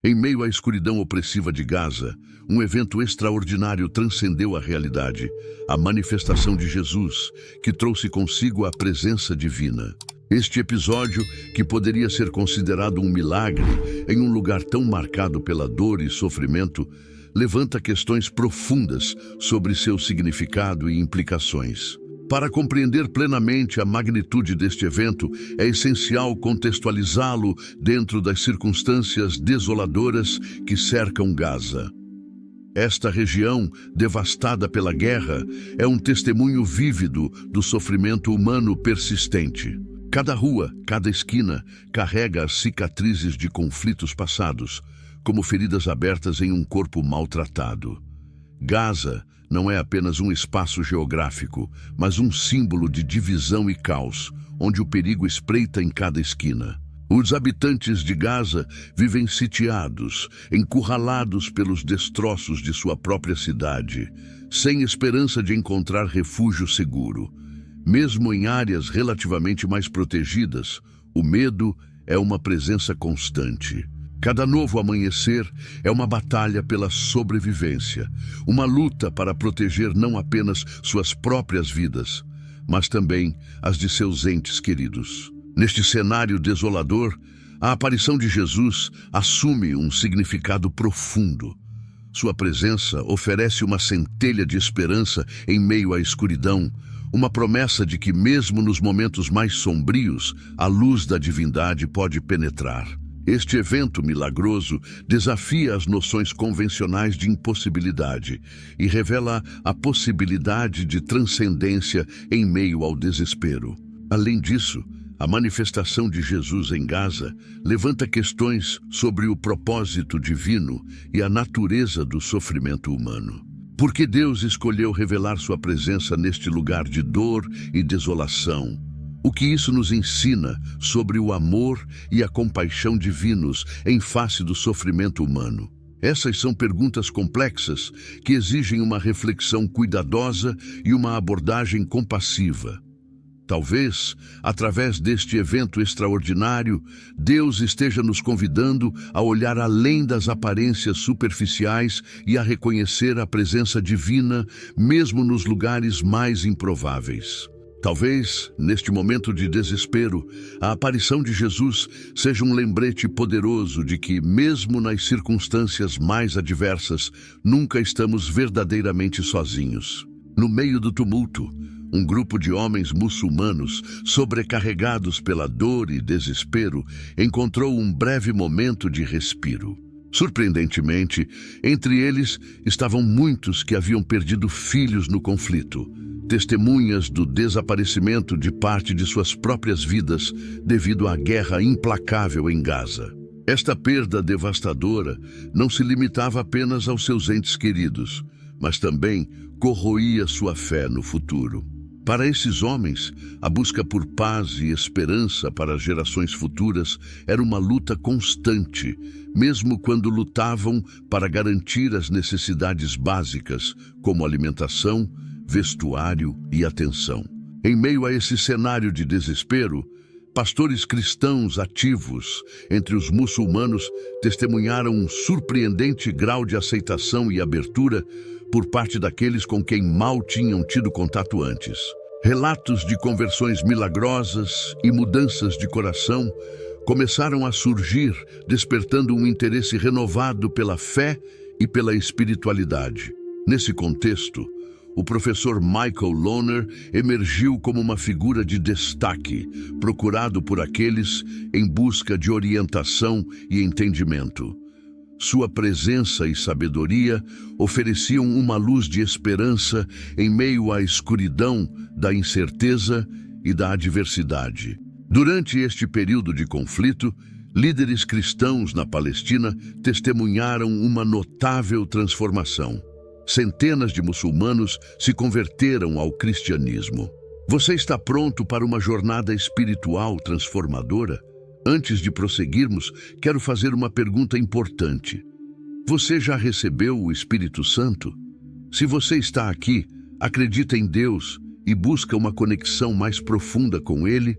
Em meio à escuridão opressiva de Gaza, um evento extraordinário transcendeu a realidade, a manifestação de Jesus, que trouxe consigo a presença divina. Este episódio, que poderia ser considerado um milagre em um lugar tão marcado pela dor e sofrimento, levanta questões profundas sobre seu significado e implicações. Para compreender plenamente a magnitude deste evento, é essencial contextualizá-lo dentro das circunstâncias desoladoras que cercam Gaza. Esta região, devastada pela guerra, é um testemunho vívido do sofrimento humano persistente. Cada rua, cada esquina, carrega as cicatrizes de conflitos passados, como feridas abertas em um corpo maltratado. Gaza não é apenas um espaço geográfico, mas um símbolo de divisão e caos, onde o perigo espreita em cada esquina. Os habitantes de Gaza vivem sitiados, encurralados pelos destroços de sua própria cidade, sem esperança de encontrar refúgio seguro. Mesmo em áreas relativamente mais protegidas, o medo é uma presença constante. Cada novo amanhecer é uma batalha pela sobrevivência, uma luta para proteger não apenas suas próprias vidas, mas também as de seus entes queridos. Neste cenário desolador, a aparição de Jesus assume um significado profundo. Sua presença oferece uma centelha de esperança em meio à escuridão, uma promessa de que mesmo nos momentos mais sombrios, a luz da divindade pode penetrar. Este evento milagroso desafia as noções convencionais de impossibilidade e revela a possibilidade de transcendência em meio ao desespero. Além disso, a manifestação de Jesus em Gaza levanta questões sobre o propósito divino e a natureza do sofrimento humano. Por que Deus escolheu revelar sua presença neste lugar de dor e desolação? O que isso nos ensina sobre o amor e a compaixão divinos em face do sofrimento humano? Essas são perguntas complexas que exigem uma reflexão cuidadosa e uma abordagem compassiva. Talvez, através deste evento extraordinário, Deus esteja nos convidando a olhar além das aparências superficiais e a reconhecer a presença divina, mesmo nos lugares mais improváveis. Talvez, neste momento de desespero, a aparição de Jesus seja um lembrete poderoso de que, mesmo nas circunstâncias mais adversas, nunca estamos verdadeiramente sozinhos. No meio do tumulto, um grupo de homens muçulmanos, sobrecarregados pela dor e desespero, encontrou um breve momento de respiro. Surpreendentemente, entre eles estavam muitos que haviam perdido filhos no conflito, testemunhas do desaparecimento de parte de suas próprias vidas devido à guerra implacável em Gaza. Esta perda devastadora não se limitava apenas aos seus entes queridos, mas também corroía sua fé no futuro. Para esses homens, a busca por paz e esperança para as gerações futuras era uma luta constante, mesmo quando lutavam para garantir as necessidades básicas, como alimentação, vestuário e atenção. Em meio a esse cenário de desespero, pastores cristãos ativos entre os muçulmanos testemunharam um surpreendente grau de aceitação e abertura por parte daqueles com quem mal tinham tido contato antes. Relatos de conversões milagrosas e mudanças de coração começaram a surgir, despertando um interesse renovado pela fé e pela espiritualidade. Nesse contexto, o professor Michael Lohner emergiu como uma figura de destaque, procurado por aqueles em busca de orientação e entendimento. Sua presença e sabedoria ofereciam uma luz de esperança em meio à escuridão da incerteza e da adversidade. Durante este período de conflito, líderes cristãos na Palestina testemunharam uma notável transformação. Centenas de muçulmanos se converteram ao cristianismo. Você está pronto para uma jornada espiritual transformadora? Antes de prosseguirmos, quero fazer uma pergunta importante. Você já recebeu o Espírito Santo? Se você está aqui, acredita em Deus e busca uma conexão mais profunda com Ele,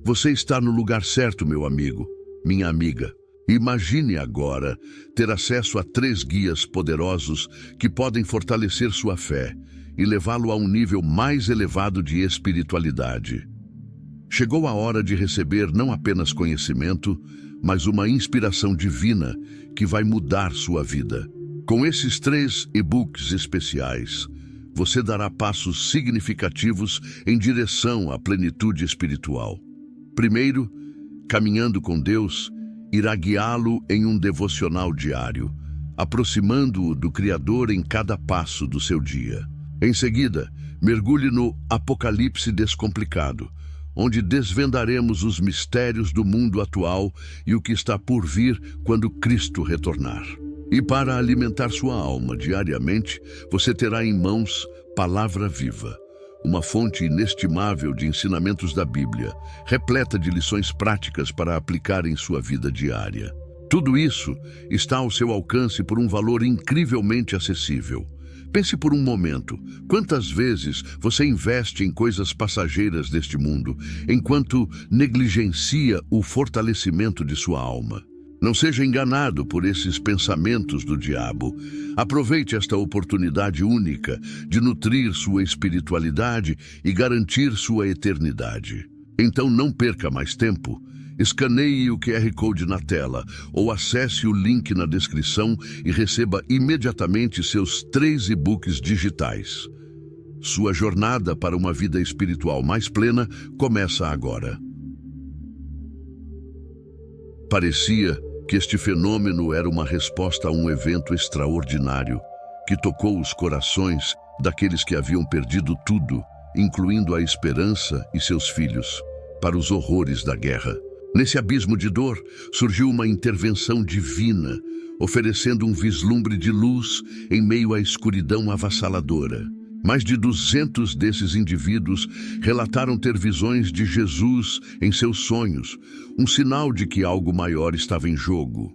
você está no lugar certo, meu amigo, minha amiga. Imagine agora ter acesso a 3 guias poderosos que podem fortalecer sua fé e levá-lo a um nível mais elevado de espiritualidade. Chegou a hora de receber não apenas conhecimento, mas uma inspiração divina que vai mudar sua vida. Com esses 3 e-books especiais, você dará passos significativos em direção à plenitude espiritual. Primeiro, Caminhando com Deus irá guiá-lo em um devocional diário, aproximando-o do Criador em cada passo do seu dia. Em seguida, mergulhe no Apocalipse Descomplicado, onde desvendaremos os mistérios do mundo atual e o que está por vir quando Cristo retornar. E para alimentar sua alma diariamente, você terá em mãos Palavra Viva, uma fonte inestimável de ensinamentos da Bíblia, repleta de lições práticas para aplicar em sua vida diária. Tudo isso está ao seu alcance por um valor incrivelmente acessível. Pense por um momento, quantas vezes você investe em coisas passageiras deste mundo, enquanto negligencia o fortalecimento de sua alma? Não seja enganado por esses pensamentos do diabo. Aproveite esta oportunidade única de nutrir sua espiritualidade e garantir sua eternidade. Então não perca mais tempo. Escaneie o QR Code na tela ou acesse o link na descrição e receba imediatamente seus 3 e-books digitais. Sua jornada para uma vida espiritual mais plena começa agora. Parecia que este fenômeno era uma resposta a um evento extraordinário que tocou os corações daqueles que haviam perdido tudo, incluindo a esperança e seus filhos, para os horrores da guerra. Nesse abismo de dor, surgiu uma intervenção divina, oferecendo um vislumbre de luz em meio à escuridão avassaladora. Mais de 200 desses indivíduos relataram ter visões de Jesus em seus sonhos, um sinal de que algo maior estava em jogo.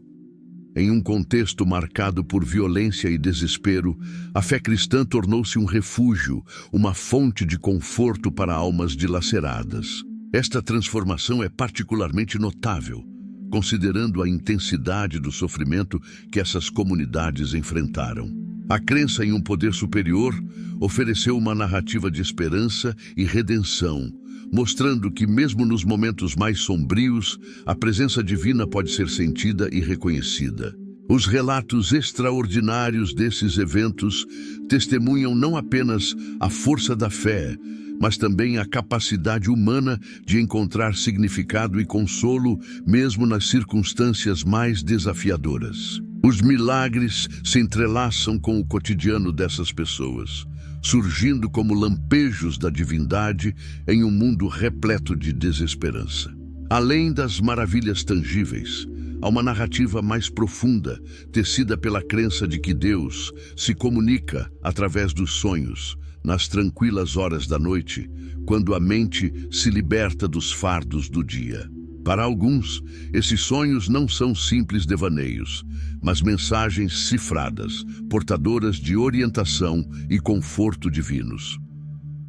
Em um contexto marcado por violência e desespero, a fé cristã tornou-se um refúgio, uma fonte de conforto para almas dilaceradas. Esta transformação é particularmente notável, considerando a intensidade do sofrimento que essas comunidades enfrentaram. A crença em um poder superior ofereceu uma narrativa de esperança e redenção, mostrando que mesmo nos momentos mais sombrios, a presença divina pode ser sentida e reconhecida. Os relatos extraordinários desses eventos testemunham não apenas a força da fé, mas também a capacidade humana de encontrar significado e consolo mesmo nas circunstâncias mais desafiadoras. Os milagres se entrelaçam com o cotidiano dessas pessoas, surgindo como lampejos da divindade em um mundo repleto de desesperança. Além das maravilhas tangíveis, há uma narrativa mais profunda, tecida pela crença de que Deus se comunica através dos sonhos, nas tranquilas horas da noite, quando a mente se liberta dos fardos do dia. Para alguns, esses sonhos não são simples devaneios, mas mensagens cifradas, portadoras de orientação e conforto divinos.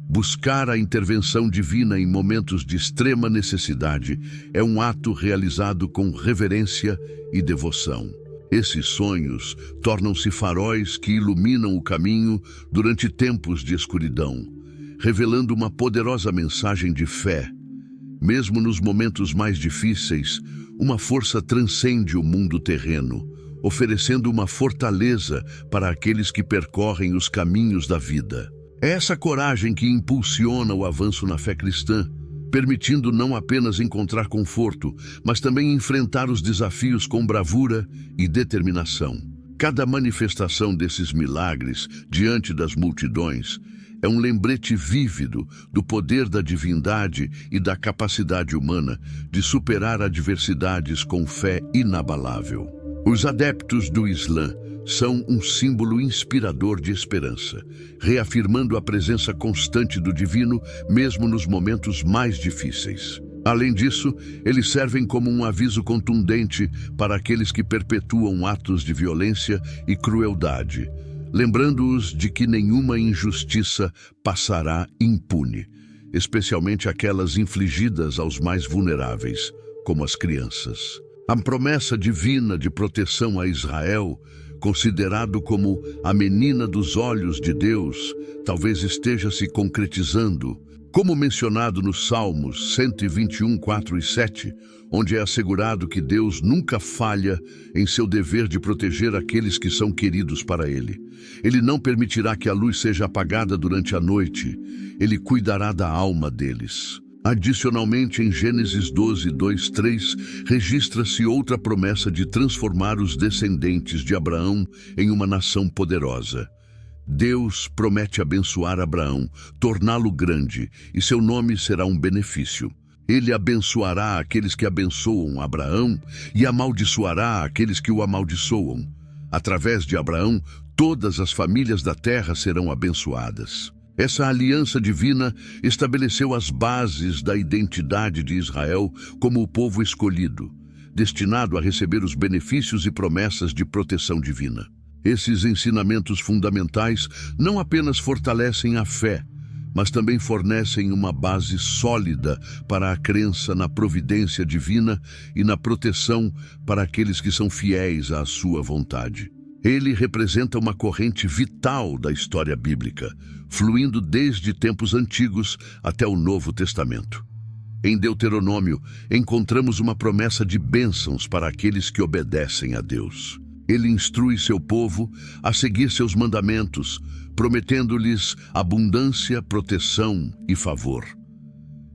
Buscar a intervenção divina em momentos de extrema necessidade é um ato realizado com reverência e devoção. Esses sonhos tornam-se faróis que iluminam o caminho durante tempos de escuridão, revelando uma poderosa mensagem de fé. Mesmo nos momentos mais difíceis, uma força transcende o mundo terreno, oferecendo uma fortaleza para aqueles que percorrem os caminhos da vida. É essa coragem que impulsiona o avanço na fé cristã, permitindo não apenas encontrar conforto, mas também enfrentar os desafios com bravura e determinação. Cada manifestação desses milagres diante das multidões é um lembrete vívido do poder da divindade e da capacidade humana de superar adversidades com fé inabalável. Os adeptos do Islã são um símbolo inspirador de esperança, reafirmando a presença constante do divino mesmo nos momentos mais difíceis. Além disso, eles servem como um aviso contundente para aqueles que perpetuam atos de violência e crueldade, lembrando-os de que nenhuma injustiça passará impune, especialmente aquelas infligidas aos mais vulneráveis, como as crianças. A promessa divina de proteção a Israel, considerado como a menina dos olhos de Deus, talvez esteja se concretizando, como mencionado nos Salmos 121, 4 e 7, onde é assegurado que Deus nunca falha em seu dever de proteger aqueles que são queridos para Ele. Ele não permitirá que a luz seja apagada durante a noite. Ele cuidará da alma deles. Adicionalmente, em Gênesis 12, 2, 3, registra-se outra promessa de transformar os descendentes de Abraão em uma nação poderosa. Deus promete abençoar Abraão, torná-lo grande, e seu nome será um benefício. Ele abençoará aqueles que abençoam Abraão e amaldiçoará aqueles que o amaldiçoam. Através de Abraão, todas as famílias da terra serão abençoadas. Essa aliança divina estabeleceu as bases da identidade de Israel como o povo escolhido, destinado a receber os benefícios e promessas de proteção divina. Esses ensinamentos fundamentais não apenas fortalecem a fé, mas também fornecem uma base sólida para a crença na providência divina e na proteção para aqueles que são fiéis à sua vontade. Ele representa uma corrente vital da história bíblica, fluindo desde tempos antigos até o Novo Testamento. Em Deuteronômio, encontramos uma promessa de bênçãos para aqueles que obedecem a Deus. Ele instrui seu povo a seguir seus mandamentos, prometendo-lhes abundância, proteção e favor.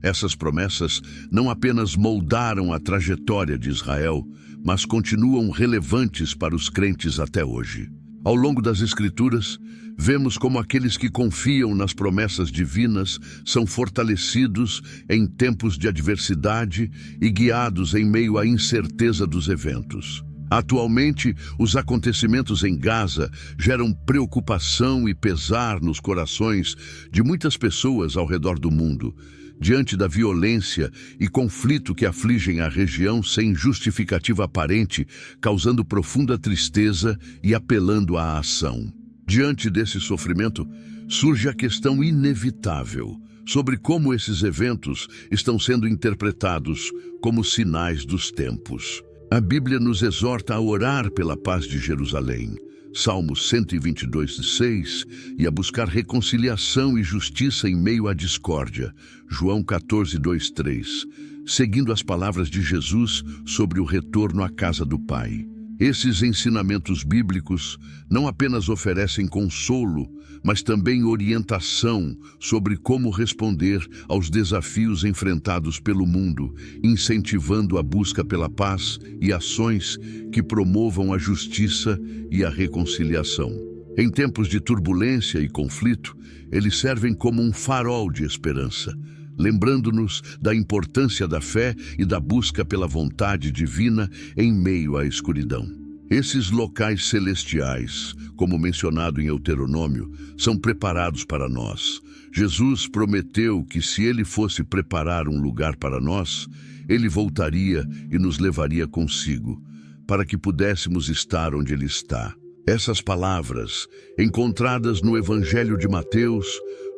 Essas promessas não apenas moldaram a trajetória de Israel, mas continuam relevantes para os crentes até hoje. Ao longo das Escrituras, vemos como aqueles que confiam nas promessas divinas são fortalecidos em tempos de adversidade e guiados em meio à incerteza dos eventos. Atualmente, os acontecimentos em Gaza geram preocupação e pesar nos corações de muitas pessoas ao redor do mundo, diante da violência e conflito que afligem a região sem justificativa aparente, causando profunda tristeza e apelando à ação. Diante desse sofrimento, surge a questão inevitável sobre como esses eventos estão sendo interpretados como sinais dos tempos. A Bíblia nos exorta a orar pela paz de Jerusalém, Salmos 122, 6, e a buscar reconciliação e justiça em meio à discórdia, João 14, 2, 3, seguindo as palavras de Jesus sobre o retorno à casa do Pai. Esses ensinamentos bíblicos não apenas oferecem consolo, mas também orientação sobre como responder aos desafios enfrentados pelo mundo, incentivando a busca pela paz e ações que promovam a justiça e a reconciliação. Em tempos de turbulência e conflito, eles servem como um farol de esperança, lembrando-nos da importância da fé e da busca pela vontade divina em meio à escuridão. Esses locais celestiais, como mencionado em Deuteronômio, são preparados para nós. Jesus prometeu que se Ele fosse preparar um lugar para nós, Ele voltaria e nos levaria consigo, para que pudéssemos estar onde Ele está. Essas palavras, encontradas no Evangelho de Mateus,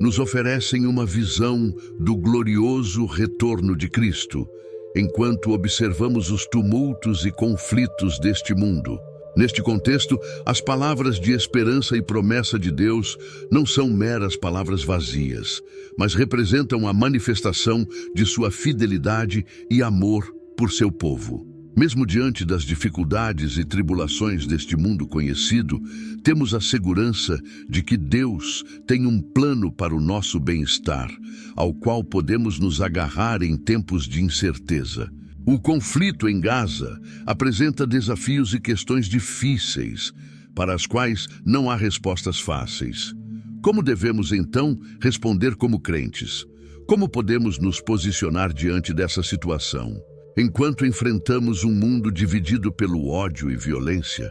nos oferecem uma visão do glorioso retorno de Cristo, enquanto observamos os tumultos e conflitos deste mundo. Neste contexto, as palavras de esperança e promessa de Deus não são meras palavras vazias, mas representam a manifestação de sua fidelidade e amor por seu povo. Mesmo diante das dificuldades e tribulações deste mundo conhecido, temos a segurança de que Deus tem um plano para o nosso bem-estar, ao qual podemos nos agarrar em tempos de incerteza. O conflito em Gaza apresenta desafios e questões difíceis, para as quais não há respostas fáceis. Como devemos, então, responder como crentes? Como podemos nos posicionar diante dessa situação? Enquanto enfrentamos um mundo dividido pelo ódio e violência,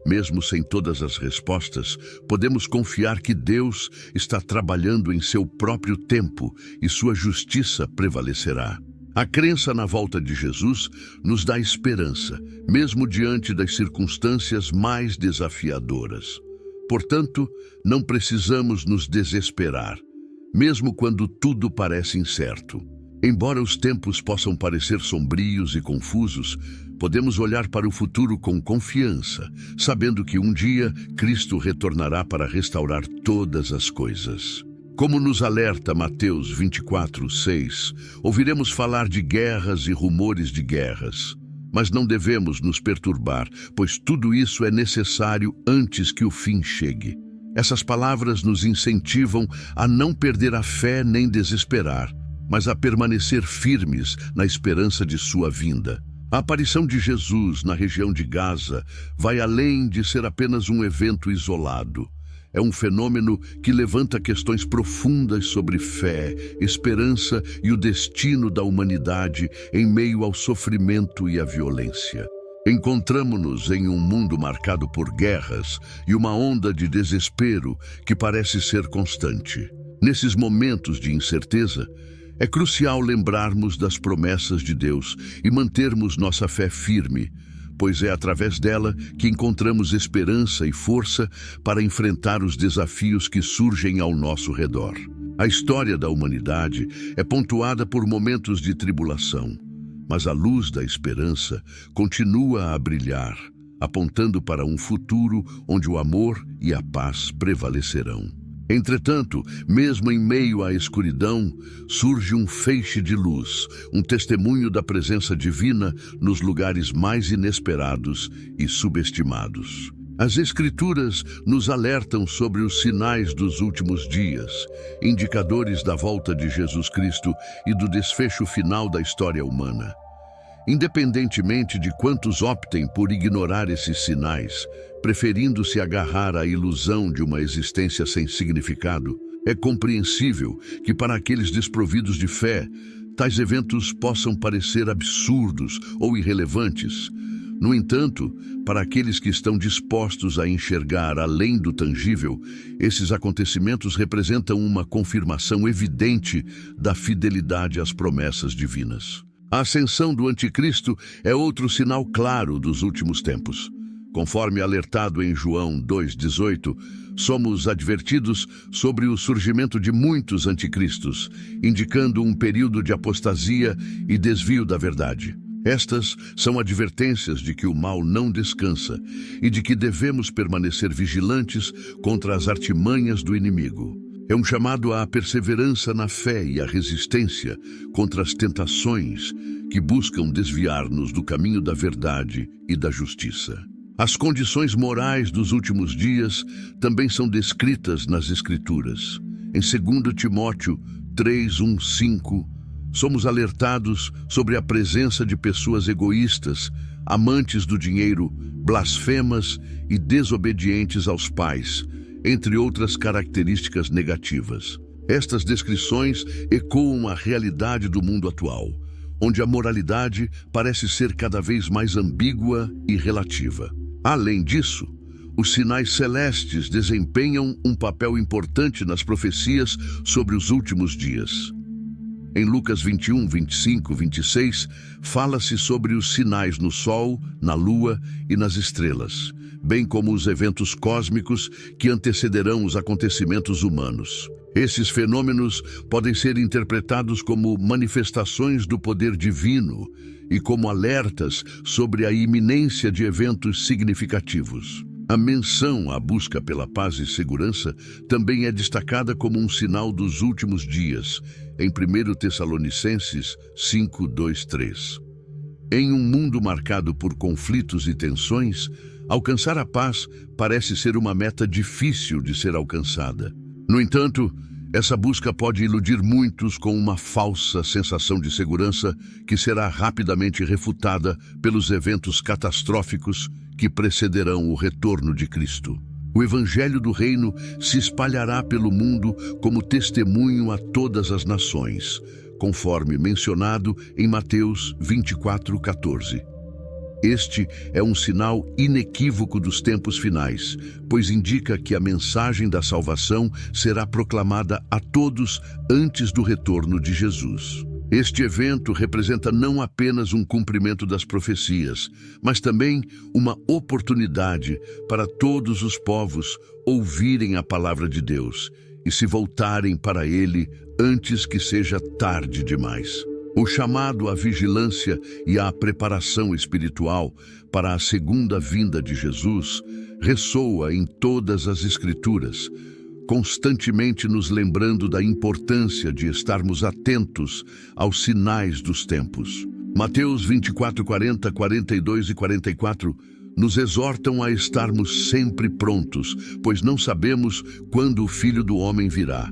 mesmo sem todas as respostas, podemos confiar que Deus está trabalhando em seu próprio tempo e sua justiça prevalecerá. A crença na volta de Jesus nos dá esperança, mesmo diante das circunstâncias mais desafiadoras. Portanto, não precisamos nos desesperar, mesmo quando tudo parece incerto. Embora os tempos possam parecer sombrios e confusos, podemos olhar para o futuro com confiança, sabendo que um dia Cristo retornará para restaurar todas as coisas. Como nos alerta Mateus 24:6, ouviremos falar de guerras e rumores de guerras. Mas não devemos nos perturbar, pois tudo isso é necessário antes que o fim chegue. Essas palavras nos incentivam a não perder a fé nem desesperar, mas a permanecer firmes na esperança de sua vinda. A aparição de Jesus na região de Gaza vai além de ser apenas um evento isolado. É um fenômeno que levanta questões profundas sobre fé, esperança e o destino da humanidade em meio ao sofrimento e à violência. Encontramo-nos em um mundo marcado por guerras e uma onda de desespero que parece ser constante. Nesses momentos de incerteza, é crucial lembrarmos das promessas de Deus e mantermos nossa fé firme, pois é através dela que encontramos esperança e força para enfrentar os desafios que surgem ao nosso redor. A história da humanidade é pontuada por momentos de tribulação, mas a luz da esperança continua a brilhar, apontando para um futuro onde o amor e a paz prevalecerão. Entretanto, mesmo em meio à escuridão, surge um feixe de luz, um testemunho da presença divina nos lugares mais inesperados e subestimados. As Escrituras nos alertam sobre os sinais dos últimos dias, indicadores da volta de Jesus Cristo e do desfecho final da história humana. Independentemente de quantos optem por ignorar esses sinais, preferindo se agarrar à ilusão de uma existência sem significado, é compreensível que para aqueles desprovidos de fé, tais eventos possam parecer absurdos ou irrelevantes. No entanto, para aqueles que estão dispostos a enxergar além do tangível, esses acontecimentos representam uma confirmação evidente da fidelidade às promessas divinas. A ascensão do anticristo é outro sinal claro dos últimos tempos. Conforme alertado em João 2,18, somos advertidos sobre o surgimento de muitos anticristos, indicando um período de apostasia e desvio da verdade. Estas são advertências de que o mal não descansa e de que devemos permanecer vigilantes contra as artimanhas do inimigo. É um chamado à perseverança na fé e à resistência contra as tentações que buscam desviar-nos do caminho da verdade e da justiça. As condições morais dos últimos dias também são descritas nas Escrituras. Em 2 Timóteo 3:1-5, somos alertados sobre a presença de pessoas egoístas, amantes do dinheiro, blasfemas e desobedientes aos pais, entre outras características negativas. Estas descrições ecoam a realidade do mundo atual, onde a moralidade parece ser cada vez mais ambígua e relativa. Além disso, os sinais celestes desempenham um papel importante nas profecias sobre os últimos dias. Em Lucas 21, 25, 26, fala-se sobre os sinais no Sol, na Lua e nas estrelas, bem como os eventos cósmicos que antecederão os acontecimentos humanos. Esses fenômenos podem ser interpretados como manifestações do poder divino e como alertas sobre a iminência de eventos significativos. A menção à busca pela paz e segurança também é destacada como um sinal dos últimos dias, em 1 Tessalonicenses 5:2-3. Em um mundo marcado por conflitos e tensões, alcançar a paz parece ser uma meta difícil de ser alcançada. No entanto, essa busca pode iludir muitos com uma falsa sensação de segurança que será rapidamente refutada pelos eventos catastróficos que precederão o retorno de Cristo. O Evangelho do Reino se espalhará pelo mundo como testemunho a todas as nações, conforme mencionado em Mateus 24:14. Este é um sinal inequívoco dos tempos finais, pois indica que a mensagem da salvação será proclamada a todos antes do retorno de Jesus. Este evento representa não apenas um cumprimento das profecias, mas também uma oportunidade para todos os povos ouvirem a palavra de Deus e se voltarem para Ele antes que seja tarde demais. O chamado à vigilância e à preparação espiritual para a segunda vinda de Jesus ressoa em todas as Escrituras, constantemente nos lembrando da importância de estarmos atentos aos sinais dos tempos. Mateus 24, 40, 42 e 44 nos exortam a estarmos sempre prontos, pois não sabemos quando o Filho do Homem virá.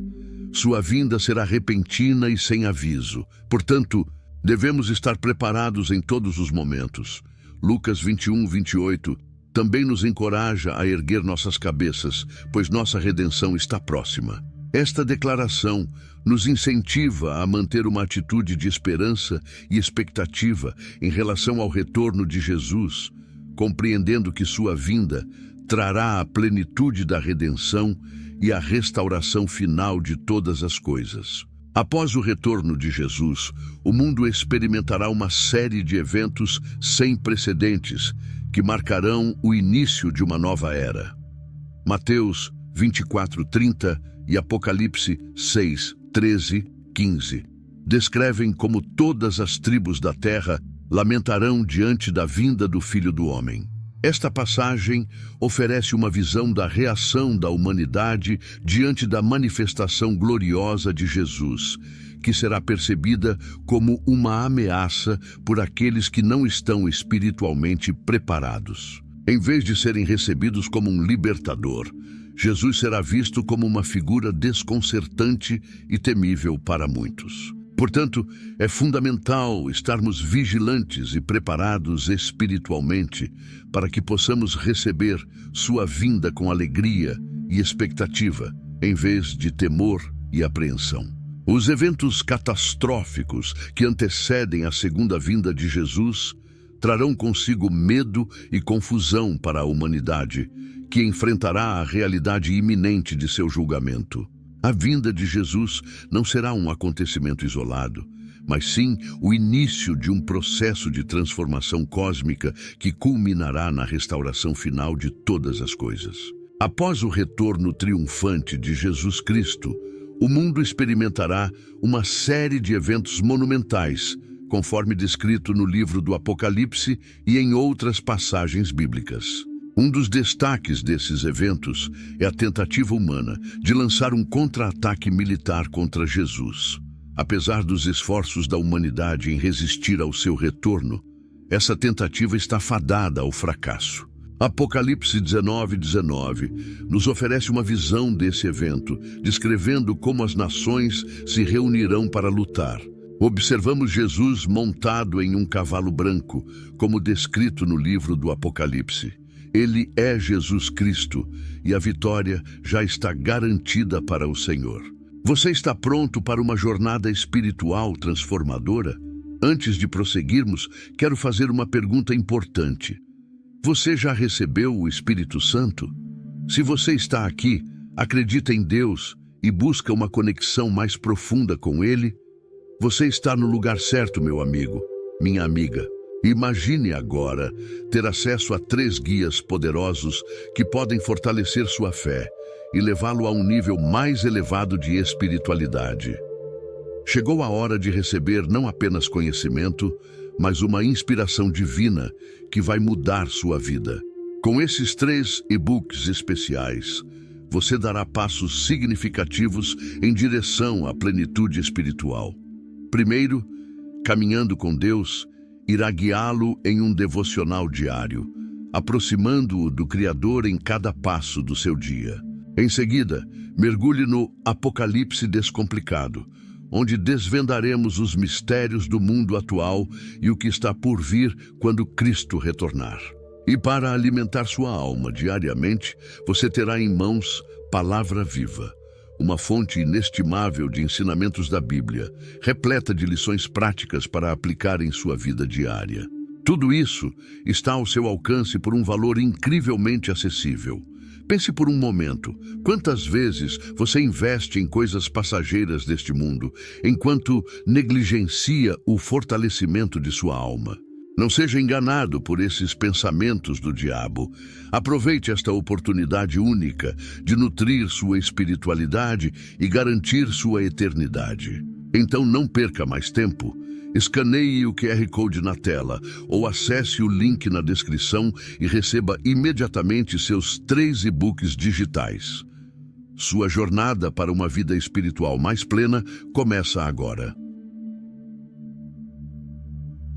Sua vinda será repentina e sem aviso. Portanto, devemos estar preparados em todos os momentos. Lucas 21, 28 também nos encoraja a erguer nossas cabeças, pois nossa redenção está próxima. Esta declaração nos incentiva a manter uma atitude de esperança e expectativa em relação ao retorno de Jesus, compreendendo que sua vinda trará a plenitude da redenção e a restauração final de todas as coisas. Após o retorno de Jesus, o mundo experimentará uma série de eventos sem precedentes que marcarão o início de uma nova era. Mateus 24, 30 e Apocalipse 6, 13, 15 descrevem como todas as tribos da terra lamentarão diante da vinda do Filho do Homem. Esta passagem oferece uma visão da reação da humanidade diante da manifestação gloriosa de Jesus, que será percebida como uma ameaça por aqueles que não estão espiritualmente preparados. Em vez de serem recebidos como um libertador, Jesus será visto como uma figura desconcertante e temível para muitos. Portanto, é fundamental estarmos vigilantes e preparados espiritualmente para que possamos receber sua vinda com alegria e expectativa, em vez de temor e apreensão. Os eventos catastróficos que antecedem a segunda vinda de Jesus trarão consigo medo e confusão para a humanidade, que enfrentará a realidade iminente de seu julgamento. A vinda de Jesus não será um acontecimento isolado, mas sim o início de um processo de transformação cósmica que culminará na restauração final de todas as coisas. Após o retorno triunfante de Jesus Cristo, o mundo experimentará uma série de eventos monumentais, conforme descrito no livro do Apocalipse e em outras passagens bíblicas. Um dos destaques desses eventos é a tentativa humana de lançar um contra-ataque militar contra Jesus. Apesar dos esforços da humanidade em resistir ao seu retorno, essa tentativa está fadada ao fracasso. Apocalipse 19, 19 nos oferece uma visão desse evento, descrevendo como as nações se reunirão para lutar. Observamos Jesus montado em um cavalo branco, como descrito no livro do Apocalipse. Ele é Jesus Cristo e a vitória já está garantida para o Senhor. Você está pronto para uma jornada espiritual transformadora? Antes de prosseguirmos, quero fazer uma pergunta importante. Você já recebeu o Espírito Santo? Se você está aqui, acredita em Deus e busca uma conexão mais profunda com Ele, você está no lugar certo, meu amigo, minha amiga. Imagine agora ter acesso a 3 guias poderosos que podem fortalecer sua fé e levá-lo a um nível mais elevado de espiritualidade. Chegou a hora de receber não apenas conhecimento, mas uma inspiração divina que vai mudar sua vida. Com esses 3 e-books especiais, você dará passos significativos em direção à plenitude espiritual. Primeiro, Caminhando com Deus irá guiá-lo em um devocional diário, aproximando-o do Criador em cada passo do seu dia. Em seguida, mergulhe no Apocalipse Descomplicado, onde desvendaremos os mistérios do mundo atual e o que está por vir quando Cristo retornar. E para alimentar sua alma diariamente, você terá em mãos Palavra Viva, uma fonte inestimável de ensinamentos da Bíblia, repleta de lições práticas para aplicar em sua vida diária. Tudo isso está ao seu alcance por um valor incrivelmente acessível. Pense por um momento, quantas vezes você investe em coisas passageiras deste mundo, enquanto negligencia o fortalecimento de sua alma? Não seja enganado por esses pensamentos do diabo. Aproveite esta oportunidade única de nutrir sua espiritualidade e garantir sua eternidade. Então não perca mais tempo Escaneie o QR Code na tela ou acesse o link na descrição e receba imediatamente seus 3 e-books digitais. Sua jornada para uma vida espiritual mais plena começa agora.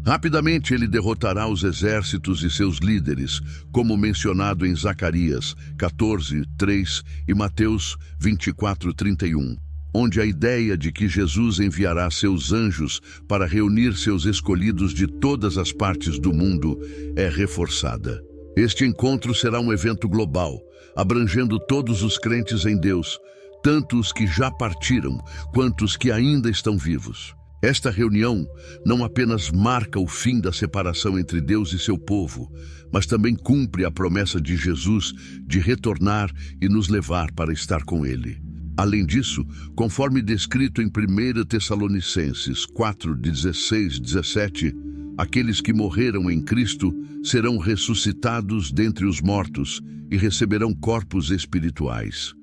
Rapidamente ele derrotará os exércitos e seus líderes, como mencionado em Zacarias 14:3 e Mateus 24:31, onde a ideia de que Jesus enviará seus anjos para reunir seus escolhidos de todas as partes do mundo é reforçada. Este encontro será um evento global, abrangendo todos os crentes em Deus, tanto os que já partiram quanto os que ainda estão vivos. Esta reunião não apenas marca o fim da separação entre Deus e seu povo, mas também cumpre a promessa de Jesus de retornar e nos levar para estar com Ele. Além disso, conforme descrito em 1 Tessalonicenses 4:16-17, aqueles que morreram em Cristo serão ressuscitados dentre os mortos e receberão corpos espirituais.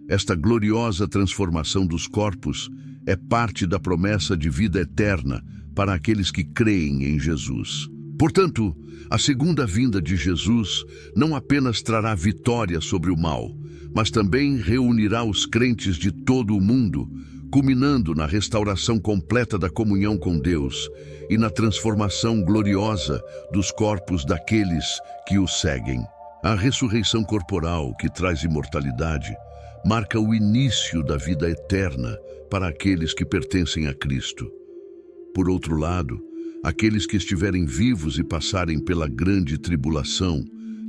Esta gloriosa transformação dos corpos é parte da promessa de vida eterna para aqueles que creem em Jesus. Portanto, a segunda vinda de Jesus não apenas trará vitória sobre o mal, mas também reunirá os crentes de todo o mundo, culminando na restauração completa da comunhão com Deus e na transformação gloriosa dos corpos daqueles que o seguem. A ressurreição corporal, que traz imortalidade, marca o início da vida eterna para aqueles que pertencem a Cristo. Por outro lado, aqueles que estiverem vivos e passarem pela grande tribulação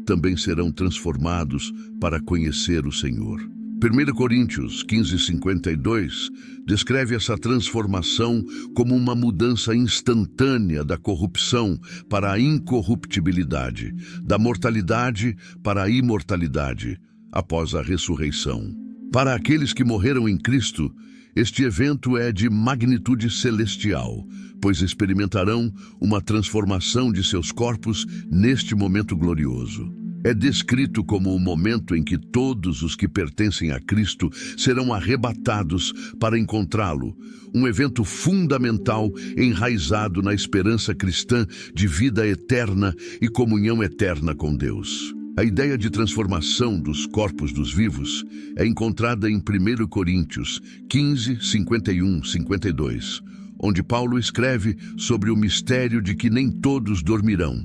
também serão transformados para conhecer o Senhor. 1 Coríntios 15:52 descreve essa transformação como uma mudança instantânea da corrupção para a incorruptibilidade, da mortalidade para a imortalidade, após a ressurreição. Para aqueles que morreram em Cristo, este evento é de magnitude celestial, pois experimentarão uma transformação de seus corpos neste momento glorioso. É descrito como o momento em que todos os que pertencem a Cristo serão arrebatados para encontrá-lo, um evento fundamental enraizado na esperança cristã de vida eterna e comunhão eterna com Deus. A ideia de transformação dos corpos dos vivos é encontrada em 1 Coríntios 15:51-52, onde Paulo escreve sobre o mistério de que nem todos dormirão,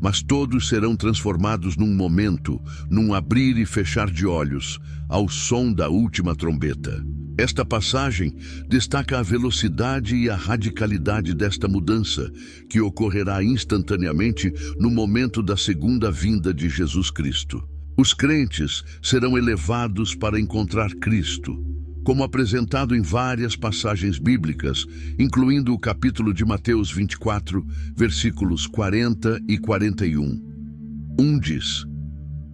mas todos serão transformados num momento, num abrir e fechar de olhos, ao som da última trombeta. Esta passagem destaca a velocidade e a radicalidade desta mudança, que ocorrerá instantaneamente no momento da segunda vinda de Jesus Cristo. Os crentes serão elevados para encontrar Cristo, como apresentado em várias passagens bíblicas, incluindo o capítulo de Mateus 24, versículos 40 e 41. Diz: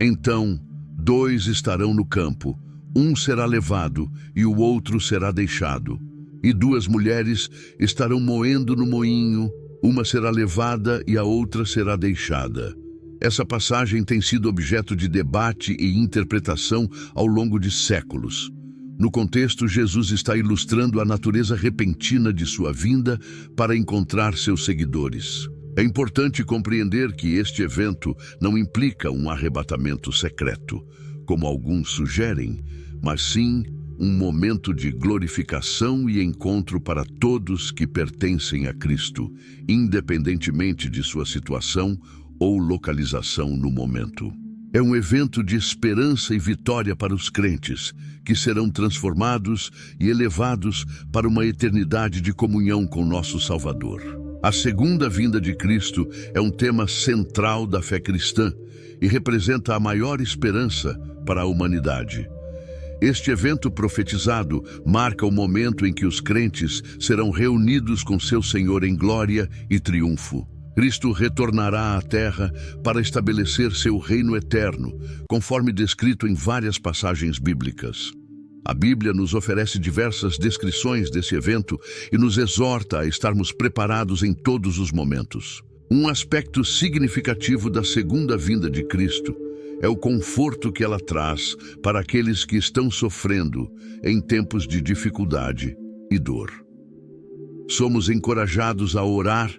"Então, 2 estarão no campo, um será levado e o outro será deixado. E 2 mulheres estarão moendo no moinho, uma será levada e a outra será deixada." Essa passagem tem sido objeto de debate e interpretação ao longo de séculos. No contexto, Jesus está ilustrando a natureza repentina de sua vinda para encontrar seus seguidores. É importante compreender que este evento não implica um arrebatamento secreto, como alguns sugerem, mas sim um momento de glorificação e encontro para todos que pertencem a Cristo, independentemente de sua situação ou localização no momento. É um evento de esperança e vitória para os crentes, que serão transformados e elevados para uma eternidade de comunhão com nosso Salvador. A segunda vinda de Cristo é um tema central da fé cristã e representa a maior esperança para a humanidade. Este evento profetizado marca o momento em que os crentes serão reunidos com seu Senhor em glória e triunfo. Cristo retornará à terra para estabelecer seu reino eterno, conforme descrito em várias passagens bíblicas. A Bíblia nos oferece diversas descrições desse evento e nos exorta a estarmos preparados em todos os momentos. Um aspecto significativo da segunda vinda de Cristo é o conforto que ela traz para aqueles que estão sofrendo em tempos de dificuldade e dor. Somos encorajados a orar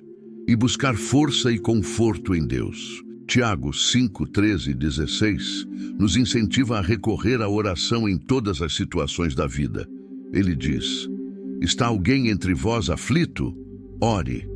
e buscar força e conforto em Deus. Tiago 5, 13 e 16 nos incentiva a recorrer à oração em todas as situações da vida. Ele diz: está alguém entre vós aflito? Ore.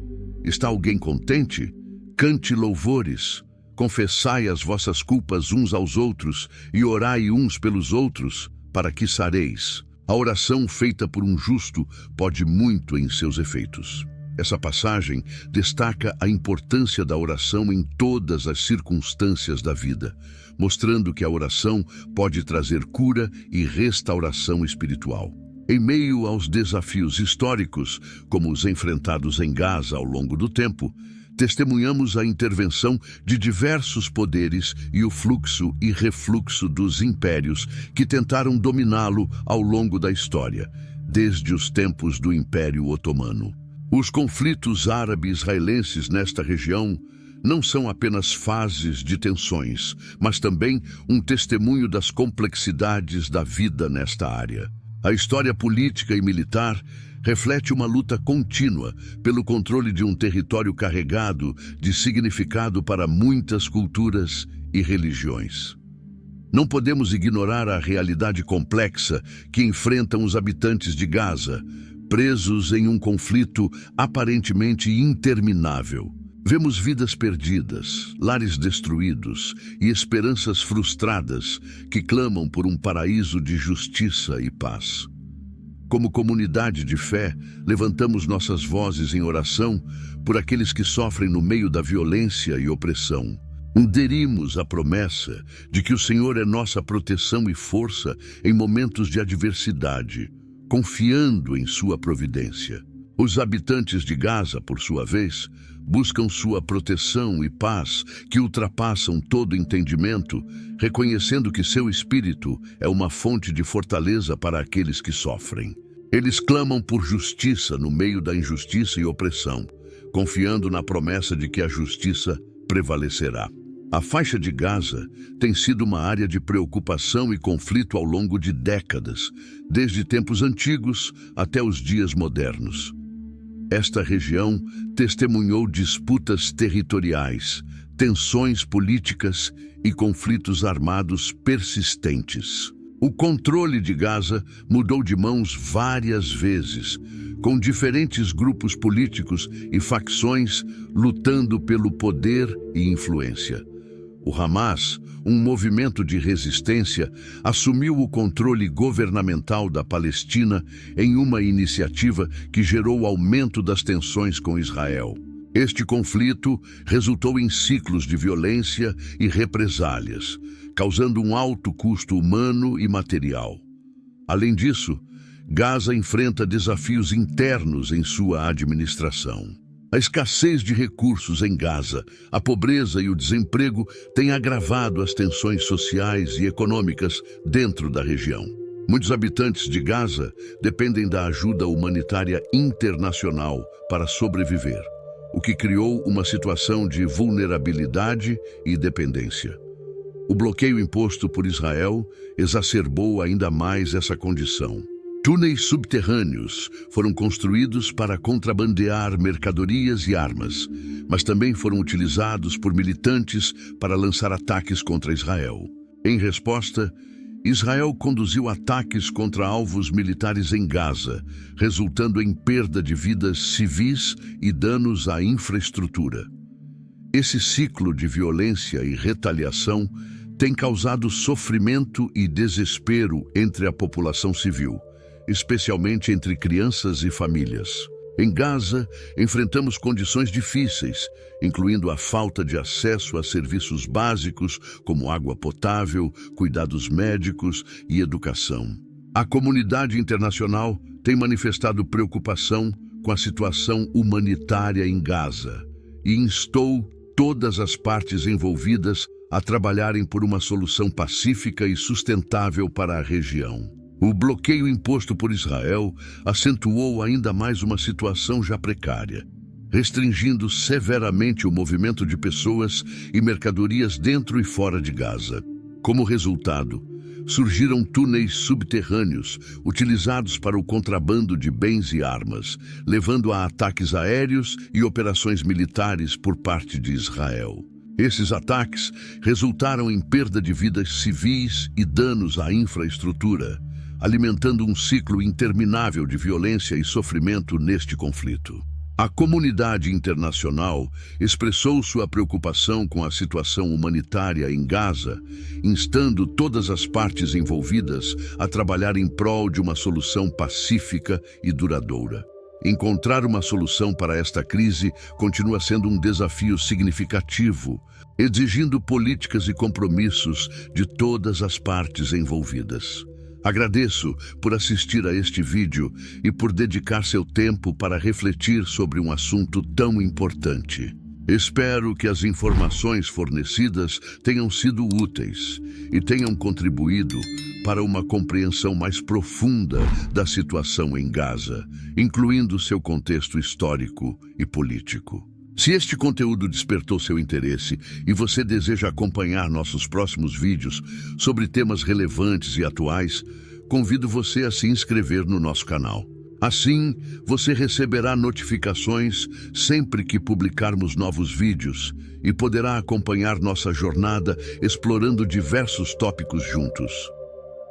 Está alguém contente? Cante louvores. Confessai as vossas culpas uns aos outros e orai uns pelos outros, para que sareis. A oração feita por um justo pode muito em seus efeitos. Essa passagem destaca a importância da oração em todas as circunstâncias da vida, mostrando que a oração pode trazer cura e restauração espiritual. Em meio aos desafios históricos, como os enfrentados em Gaza ao longo do tempo, testemunhamos a intervenção de diversos poderes e o fluxo e refluxo dos impérios que tentaram dominá-lo ao longo da história, desde os tempos do Império Otomano. Os conflitos árabe-israelenses nesta região não são apenas fases de tensões, mas também um testemunho das complexidades da vida nesta área. A história política e militar reflete uma luta contínua pelo controle de um território carregado de significado para muitas culturas e religiões. Não podemos ignorar a realidade complexa que enfrentam os habitantes de Gaza, presos em um conflito aparentemente interminável. Vemos vidas perdidas, lares destruídos e esperanças frustradas que clamam por um paraíso de justiça e paz. Como comunidade de fé, levantamos nossas vozes em oração por aqueles que sofrem no meio da violência e opressão. Aderimos à promessa de que o Senhor é nossa proteção e força em momentos de adversidade, confiando em sua providência. Os habitantes de Gaza, por sua vez, buscam sua proteção e paz que ultrapassam todo entendimento, reconhecendo que seu espírito é uma fonte de fortaleza para aqueles que sofrem. Eles clamam por justiça no meio da injustiça e opressão, confiando na promessa de que a justiça prevalecerá. A faixa de Gaza tem sido uma área de preocupação e conflito ao longo de décadas, desde tempos antigos até os dias modernos. Esta região testemunhou disputas territoriais, tensões políticas e conflitos armados persistentes. O controle de Gaza mudou de mãos várias vezes, com diferentes grupos políticos e facções lutando pelo poder e influência. O Hamas, um movimento de resistência, assumiu o controle governamental da Palestina em uma iniciativa que gerou aumento das tensões com Israel. Este conflito resultou em ciclos de violência e represálias, causando um alto custo humano e material. Além disso, Gaza enfrenta desafios internos em sua administração. A escassez de recursos em Gaza, a pobreza e o desemprego têm agravado as tensões sociais e econômicas dentro da região. Muitos habitantes de Gaza dependem da ajuda humanitária internacional para sobreviver, o que criou uma situação de vulnerabilidade e dependência. O bloqueio imposto por Israel exacerbou ainda mais essa condição. Túneis subterrâneos foram construídos para contrabandear mercadorias e armas, mas também foram utilizados por militantes para lançar ataques contra Israel. Em resposta, Israel conduziu ataques contra alvos militares em Gaza, resultando em perda de vidas civis e danos à infraestrutura. Esse ciclo de violência e retaliação tem causado sofrimento e desespero entre a população civil, especialmente entre crianças e famílias. Em Gaza, enfrentamos condições difíceis, incluindo a falta de acesso a serviços básicos como água potável, cuidados médicos e educação. A comunidade internacional tem manifestado preocupação com a situação humanitária em Gaza e instou todas as partes envolvidas a trabalharem por uma solução pacífica e sustentável para a região. O bloqueio imposto por Israel acentuou ainda mais uma situação já precária, restringindo severamente o movimento de pessoas e mercadorias dentro e fora de Gaza. Como resultado, Surgiram túneis subterrâneos, utilizados para o contrabando de bens e armas, levando a ataques aéreos e operações militares por parte de Israel. Esses ataques resultaram em perda de vidas civis e danos à infraestrutura, alimentando um ciclo interminável de violência e sofrimento neste conflito. A comunidade internacional expressou sua preocupação com a situação humanitária em Gaza, instando todas as partes envolvidas a trabalhar em prol de uma solução pacífica e duradoura. Encontrar uma solução para esta crise continua sendo um desafio significativo, exigindo políticas e compromissos de todas as partes envolvidas. Agradeço por assistir a este vídeo e por dedicar seu tempo para refletir sobre um assunto tão importante. Espero que as informações fornecidas tenham sido úteis e tenham contribuído para uma compreensão mais profunda da situação em Gaza, incluindo seu contexto histórico e político. Se este conteúdo despertou seu interesse e você deseja acompanhar nossos próximos vídeos sobre temas relevantes e atuais, convido você a se inscrever no nosso canal. Assim, você receberá notificações sempre que publicarmos novos vídeos e poderá acompanhar nossa jornada explorando diversos tópicos juntos.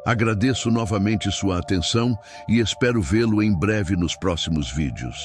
Agradeço novamente sua atenção e espero vê-lo em breve nos próximos vídeos.